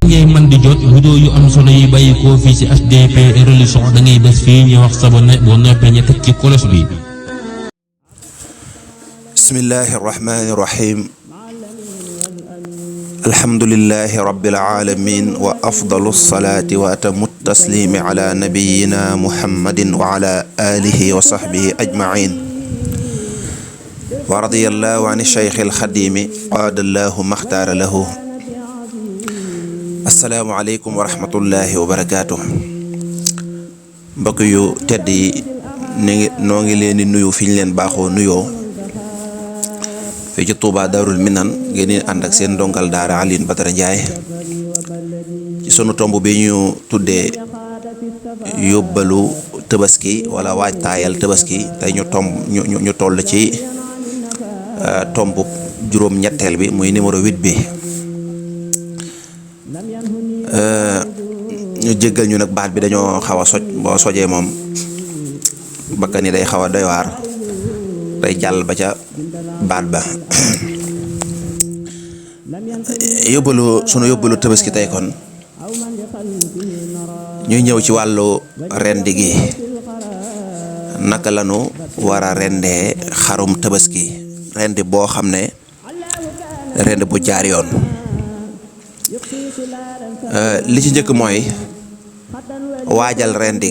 ngay man di jot vidéo yu am solo yi bàyyi ko fii ci HDP religion da ngay bés fii ñu wax sabone boo noppee ñu teg ci kolos bi. bismillahi rahmani rahim alhamdulillahi rabbil alamin wa afdalu salati wa atamu taslimi ala nabiyina muhammadin wa ala alihi wa sahbihi ajmain wa radiyallahu an shaykh alxadimi qaadallahu maxtaara lahu. assalaamu aleykum wa rahmatullahi wa barakaatuh. mbokk yu tedd yi noo ngi leen di nuyu fi ñu leen baaxoo nuyoo fii ci Touba Darul Minan ngeen di ànd ak seen ndongal daara Alioune Badara Ndiaye ci sunu tomb bi ñu tuddee yóbbalu tabaski wala waajtaayal tabaski tey ñu toll ci tomb juróom-ñetteel bi muy numéro 8 bi. ñu jéggal ñu nag baat bi dañoo xaw a soj boo sojee moom bakkan yi day xaw a doy waar day jàll ba ca baat ba. sunu yóbbalu tabaski tey kon ñuy ñëw ci wàllu rendi gi naka lanu war a rendee xarum tabaski rendi boo xam ne rendi bu jaar yoon. li ci njëkk mooy waajal rendi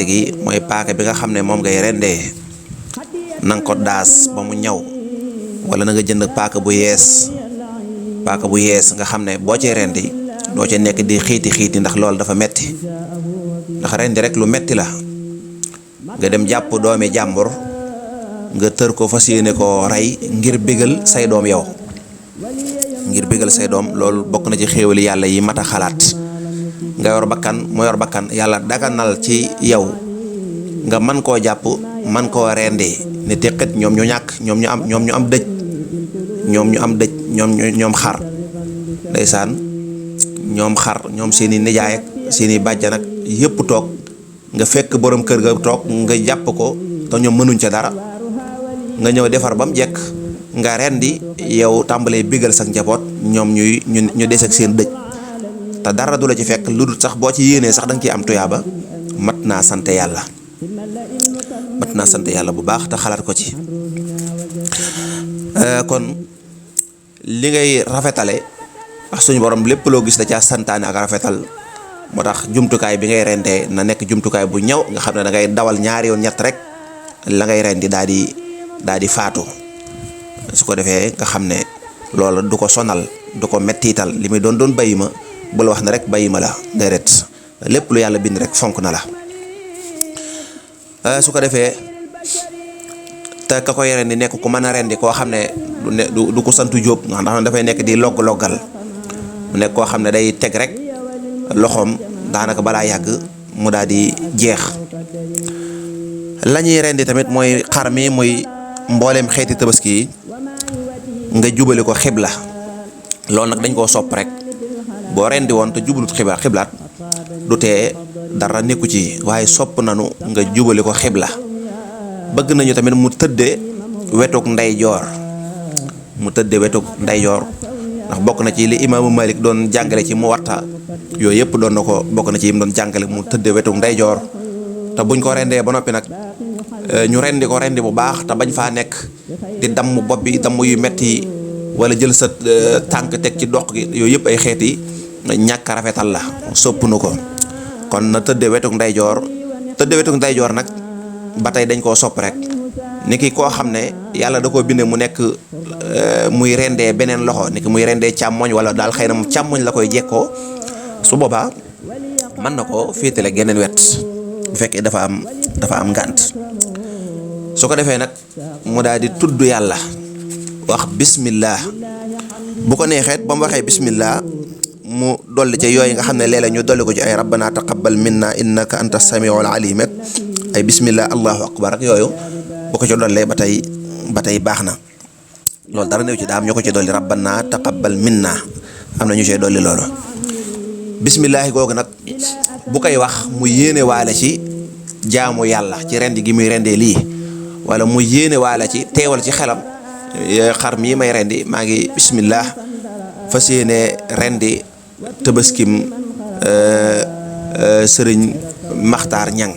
gi mooy paaka bi nga xam ne moom ngay rendee nanga ko daas ba mu ñaw wala na nga jënd paaka bu yees nga xam ne boo ci rendi doo ci nekk di xiiti ndax loolu dafa metti ndax rendi rek lu metti la nga dem jàpp doomi jàmbur nga tër ko fas yéene ko rey ngir bégal say doom yow loolu bokk na ci xéewali yàlla yi mat a xalaat. nga yor bakkan mu yor bakkan yàlla daganal ci yow nga man koo jàpp man koo rendee ne teqet ñoom ñu ñàkk ñoom ñu am dëj ñoom xar ndeysaan ñoom xar ñoom seeni nijaay ak seeni bàjjan ak yépp toog nga fekk borom kër ga toog nga jàpp ko te ñoom mënuñ ca dara nga ñëw defar ba mu jekk nga rendi yow tàmbalee bégal sax njaboot ñoom ñu des ak seen dëj te dara du la ci fekk lu dul sax boo ci yéenee sax danga ciy am tuyaaba mat naa sant yàlla bu baax te xalaat ko ci. kon li ngay rafetale wax suñu borom lépp loo gis da caa santaane ak rafetal moo tax jumtukaay bi ngay rendee na nekk jumtukaay bu ñaw nga xam ne da ngay dawal ñaari yoon ñett rek la ngay rendi daal di faatu. su ko defee nga xam ne loolu du ko sonal du ko mettital li muy doon bàyyi ma bul wax ne rek bàyyi ma la déedéet lépp lu yàlla bind rek fonk na la. su ko defee te ka koy rendi nekk ku mën a rendi koo xam ne du ko santu jóob nga xam ne dafay nekk di loggal mu nekk koo xam ne day teg rek loxoom daanaka balaa yàgg mu daal di jeex. la ñuy rendi tamit mooy xar mi muy mbooleem xeeti tabaski yi nga jubale ko xibla loolu nag dañ koo sopp rek boo rendi woon te jubalut xiblaat du tee dara nekku ci waaye sopp nanu nga jubale ko xibla. bëgg nañu tamit mu tëdde wetuk ndeyjoor ndax bokk na ci li imaamu Malik doon jàngale ci Muwatta yooyu yëpp doon na ko bokk na ci yim doon jàngale mu tëdde wetuk ndeyjoor te buñ ko rendee ba noppi nag ñu rendi ko rendi bu baax te bañ faa nekk di damm bopp bi damm yu metti wala jël sa tànk teg ci doq gi yooyu yëpp ay xeeti ñàkk rafetal la sopp nu ko kon na tëdde wetuk ndeyjoor nag ba tey dañ koo sopp rek ni ki koo xam ne yàlla da koo bindee mu nekk muy rendee beneen loxo ni ki muy rendee càmmoñ wala daal xëy na mu càmmoñ la koy jekkoo su boobaa mën na ko féetale geneen wet bu fekkee dafa am ngànt. su ko defee nag mu daal di tudd yàlla wax bismillah bu ko neexeet ba mu waxee bismillah mu dolli ca yooyu nga xam ne léeg-léeg ñu dolli ko ci ay rabbana taqabbal minna innaka anta samiul alim ak ay bismillah allahu akbar ak yooyu bu ko ci dollee ba tey baax na loolu dara néew ci daam ñu ko ci dolli rabbana taqabbal minna am na ñu cee dolli loolu. bismillahi googu nag bu koy wax mu yéene waale ci jaamu yàlla ci rendi gi muy rendee lii wala mu yéene waale ci teewal ci xelam xar mii may rendi maa ngi bismillah fas yéene rendi tëbaskim sëriñ Maxtaar Ñang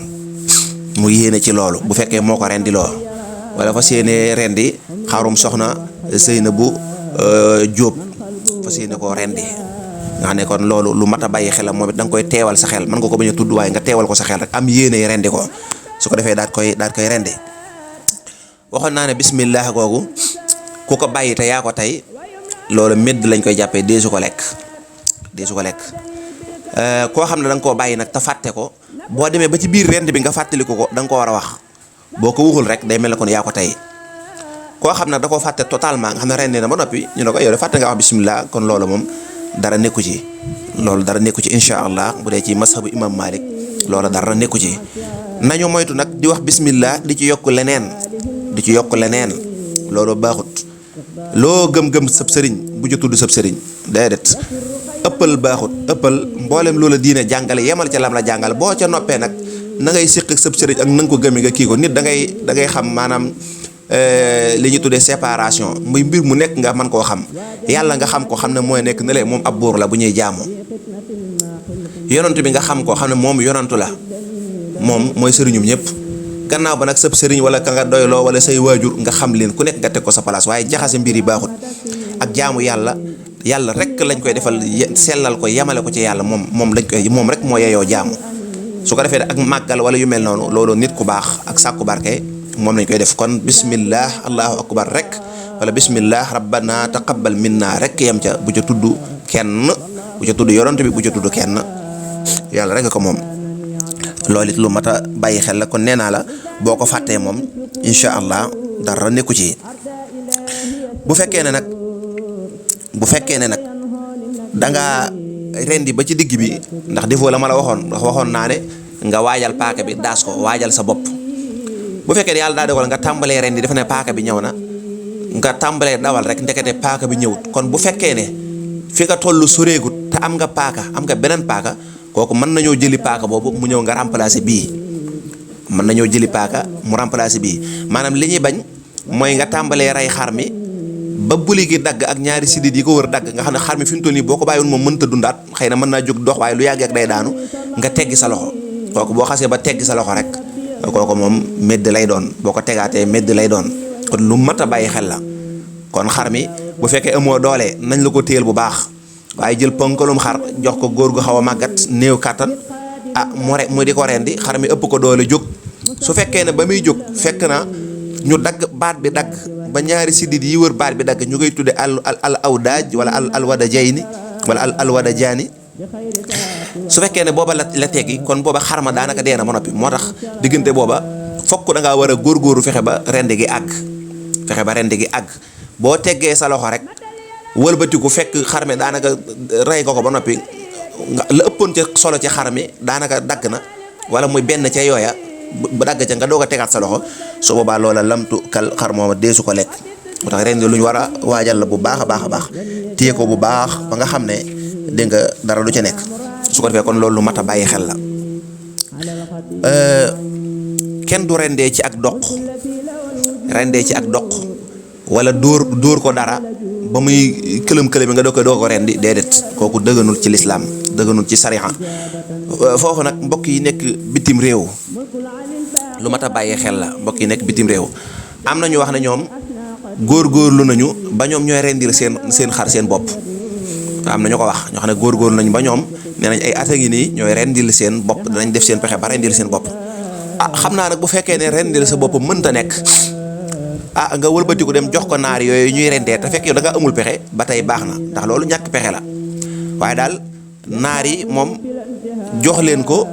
mu yéene ci loolu bu fekkee moo ko rendi loo wala fas yéene rendi xarum soxna Seynabu Jóob fas yéene koo rendi nga xam ne kon loolu lu mat a bàyyi xelam moom it da nga koy teewal sa xel mën nga ko bañ a tudd waaye nga teewal ko sa xel rek am yéene rendi ko su ko defee daal koy rendi waxoon naa ne bismillah googu ku ko bàyyi te yaa ko tey loolu medd lañ koy jàppee deesu ko lekk koo xam ne da nga koo bàyyi nag te fàtte ko boo demee ba ci biir rend bi nga fàttaliku ko da nga ko war a wax boo ko waxul rek day mel ne kon yaa ko tey koo xam ne da koo fàtte totalement nga xam ne rendi na ba noppi ñu ne ko yow de fàtte nga wax bismillah kon loolu moom dara nekku ci incha allah bu dee ci mashabu imam Malik loolu dara nekku ci nañu moytu nag di wax bismillah di ci yokk leneen loolu baaxut loo gëm-gëm sab sëriñ bu ci tudd sab sëriñ déedéet ëppal baaxut ëppal mboolem loola diine jàngale yemal ca lam la jàngale boo ca noppee nag na ngay siq ak sab sëriñ ak na nga ko gëmee nga kii ko nit da ngay xam maanaam li ñu tuddee séparation muy mbir mu nekk nga mën koo xam yàlla nga xam ko xam ne mooy nekk ne le moom ab buur la bu ñuy jaamu yonantu bi nga xam ko xam ne moom yonantu la moom mooy sëriñum ñëpp gannaaw ba nag sab sëriñ wala ka nga doyloo wala say waajur nga xam leen ku nekk nga teg ko sa place waaye jaxase mbir yi baaxut ak jaamu yàlla rek lañ koy defal sellal ko yemale ko ci yàlla moom rek moo yeyoo jaamu su ko defee ak màggal wala yu mel noonu loolu nit ku baax ak sàkku barke moom lañ koy def kon bismillah allahu akbar rek wala bismillah rabbana taqabbal minna rek yem ca bu ca tudd kenn bu ca tudd yonent bi bu ca tudd kenn yàlla rek ko moom loolu it lu mat a bàyyi xel la kon nee naa la boo ko fàttee moom incha allah dara nekku ci bu fekkee ne nag danga rendi ba ci digg bi ndax defoo la ma la waxoon naa ne nga waajal paaka bi daas ko waajal sa bopp bu fekkee ne yàlla daa dogal nga tàmbalee rendi dafa ne paaka bi ñëw na nga tàmbalee dawal rek ndekete paaka bi ñëwut kon bu fekkee ne fi nga toll soreegut te am nga beneen paaka kooku mën nañoo jëli paaka boobu mu ñëw nga remplacer bii maanaam li ñuy bañ mooy nga tàmbalee rey xar mi ba buli gi dagg ak ñaari sidit yi ko wër dagg nga xam ne xar mi fi mu toll nii boo ko bàyyiwoon moom mënta dundaat xëy na mën naa jóg dox waaye lu yàgg ak day daanu nga teggi sa loxo kooku boo xasee ba teggi sa loxo rek kooku moom medd lay doon boo ko tegaatee medd lay doon kon lu mat a bàyyi xel la kon xar mi bu fekkee amoo doole nañ la ko téyel bu baax waaye jël ponkalum xar jox ko góor gu xaw a màggat néew kàttan mu di ko rendi xar mi ëpp ko doole jóg su fekkee ne ba muy jóg fekk na ñu dagg baat bi dagg ba ñaari sidit yi wër baat bi dagg ñu koy tudde al awdaaj wala al wadajayni wala al wadajaani su fekkee ne booba la teggi kon booba xar ma daanaka dee na ba noppi moo tax diggante booba fokk da ngaa war a góorgóoru fexe ba rendi gi àgg boo teggee sa loxo rek wëlbatiku fekk xar mi daanaka rey nga ko ba noppi la ëppoon ca solo ci xar mi daanaka dagg na wala muy benn ca yooya bu dagg ca nga doog a tegaat sa loxo su boobaa loola lamtu kal xar mooma deesu ko lekk moo tax rendi lu ñu war a waajal la bu baax a baax téye ko bu baax ba nga xam ne dégg nga dara du ca nekk su ko defee kon loolu lu mat a bàyyi xel la kenn du rendee ci ak doq wala dóor ko dara ba muy këlëm-këlëm nga doo ko rendi déedéet kooku dëgganul ci lislaam dëgganul ci sariya foofu nag mbokk yi nekk bitim réew lu mat a bàyyi xel la mbokk yi nekk bitim réew am na ñu wax ne ñoom góorgóorlu nañu ba ñoom ñooy rendir seen xar seen bopp am na ñu ko wax ñoo xam ne góorgóorlu nañu ba ñoom nee nañ ay at a ngi nii ñooy rendil seen bopp danañ def seen pexe ba rendil seen bopp xam naa nag bu fekkee ne rendil sa bopp mënta nekk nga wëlbatiku dem jox ko naar yooyu ñuy rendee te fekk yow da nga amul pexe ba tey baax na ndax loolu ñàkk pexe la waaye daal naar yi moom jox leen ko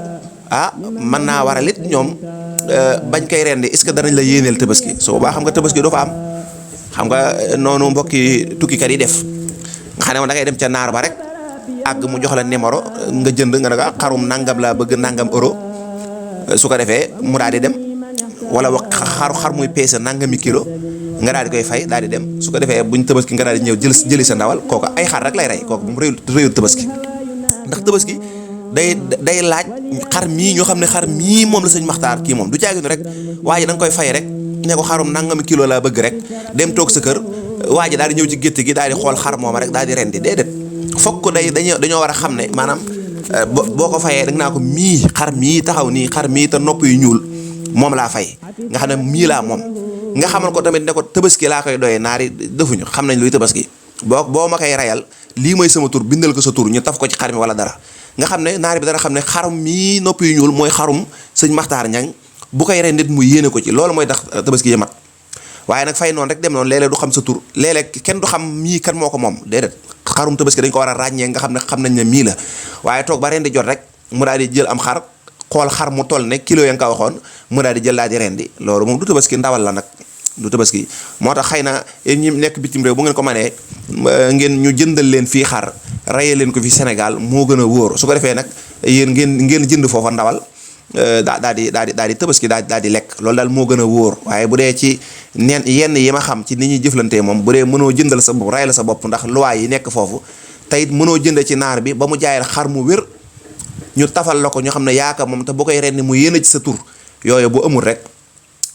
mën naa waral it ñoom bañ koy rendi est-ce que danañ la yéeneel tabaski su boobaa xam nga tabaski doo fa am xam nga noonu mbokki tukkikat yi def nga xam ne moom da ngay dem ca naar ba rek àgg mu jox la numéro nga jënd nga ne ko xarum nangam laa bëgg nangam euro su ko defee mu daal di dem wala xar muy peese nangami kilo nga daal di koy fay daal di dem su ko defee buñ tabaski nga daal di ñëw jëli sa ndawal kooku ay xar rek lay rey kooku moom réyul tabaski ndax tabaski day laaj xar mii ñoo xam ne xar mii moom la sëñ Maxtaar kii moom du caaginu rek waaye da nga koy fay rek ne ko xarum nangami kilo laa bëgg rek dem toog sa kër waa ji daal di ñëw ci gétt gi daal di xool xar mooma rek daal di rendi déedéet fokk dañoo war a xam ne maanaam boo ko fayee da nga naa ko mii xar mii taxaw nii xar mii te nopp yu ñuul moom laa fay nga xam ne mii laa moom nga xamal ko tamit ne ko tabaski laa koy doyee naari defuñu xam nañ luy tabaski boo ma koy rayal lii mooy sama tur bindal ko sa tur ñu taf ko ci xar mi wala dara nga xam ne naari bi dara xam ne xarum mii nopp yu ñuul mooy xarum sëñ Maxtaar Ñang bu koy ren nit mu yéene ko ci loolu mooy tax tabaski yi mat waaye nag fay noonu rek dem noonu léeg-léeg du xam sa tur léeg-léeg kenn du xam mii kan moo ko moom déedéet xarum tabaski dañ ko war a ràññee nga xam ne xam nañ ne mii la waaye toog ba ren di jot rek mu daal di jël am xar xool xar mu toll ne kilo ya nga ko waxoon mu daal di jël daal di rendi loolu moom du tabaski ndawal la nag du tabaski moo tax xëy na ñi nekk bitim réew bu ngeen ko manee ngeen ñu jëndal leen fii xar rayee leen ko fi Sénégal moo gën a wóor su ko defee nag yéen ngeen jënd foofa ndawal daal di tabaski daal di lekk loolu daal moo gën a wóor waaye bu dee ci yenn yi ma xam ci ni ñuy jëflantee moom bu dee mënoo jëndal sa bopp ray la sa bopp ndax loi yi nekk foofu teyit mënoo jënd ci naar bi ba mu jaayal xar mu wér ñu tafal la ko ñu xam ne yaaka moom te bu koy rendi mu yéene ci sa tur yooyu bu amul rek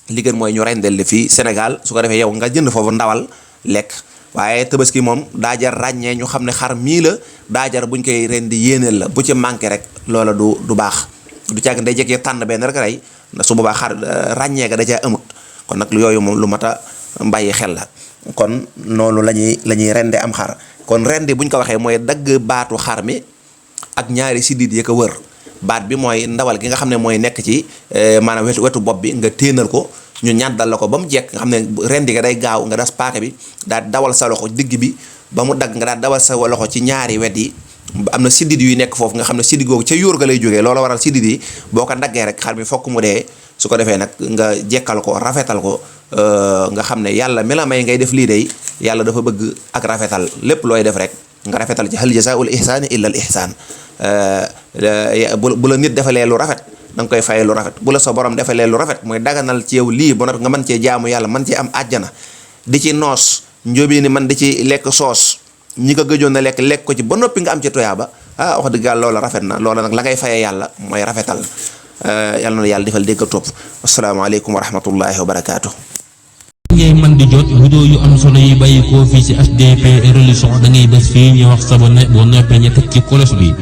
li gën mooy ñu rendel li fii Sénégal su ko defee yow nga jënd foofu ndawal lekk waaye tabaski moom daa jar ràññee ñu xam ne xar mii la daa jar buñ koy rendi yéeneel la bu ci manqué rek loola du baax du càgg day jekkee tànn benn rek rey su boobaa xar ràññee ga da caa amut kon nag yooyu moom lu mat a bàyyi xel la kon noonu la ñuy rende am xar kon rendi buñ ko waxee mooy dagg baatu xar mi ak ñaari siddiit yi ko wër baat bi mooy ndawal gi nga xam ne mooy nekk ci maanaam wetu bopp bi nga téenal ko ñu ñàddal la ko ba mu jekk nga xam ne rendi ga day gaaw nga das paaka bi daal dawal sa loxo digg bi ba mu dagg nga daal dawal sa loxo ci ñaari wet yi am na siddit yuy nekk foofu nga xam ne siddit googu ca yóor ga lay jógee loola waral siddit yi boo ko daggee rek xar mi fokk mu dee su ko defee nag nga jekkal ko rafetal ko nga xam ne yàlla mi la may ngay def lii day yàlla dafa bëgg ak rafetal lépp looy def rek nga rafetal ci hal jazaa'ul ihsaani illa al ihsaan bu la nit defalee lu rafet da nga koy fayee lu rafet bu la sa borom defalee lu rafet mooy daganal ci yow lii ba noppi nga mën cee jaamu yàlla mën cee am àjjana di ci noos njóobee ni man di ci lekk soos ñi ko gëjoon na lekk ko ci ba noppi nga am ci toyaaba wax dëgg yàlla loola rafet na loola nag la ngay fayee yàlla mooy rafetal yàlla na yàlla defal dégg topp asalaamaaleykum wa rahmatullahi wa barakaatu. ngay man di jot vidéo yu am solo yi bàyyi koo fii ci HDP religion da ngay bés fii ñu wax sabonné boo noppee ñu teg ci cloche bi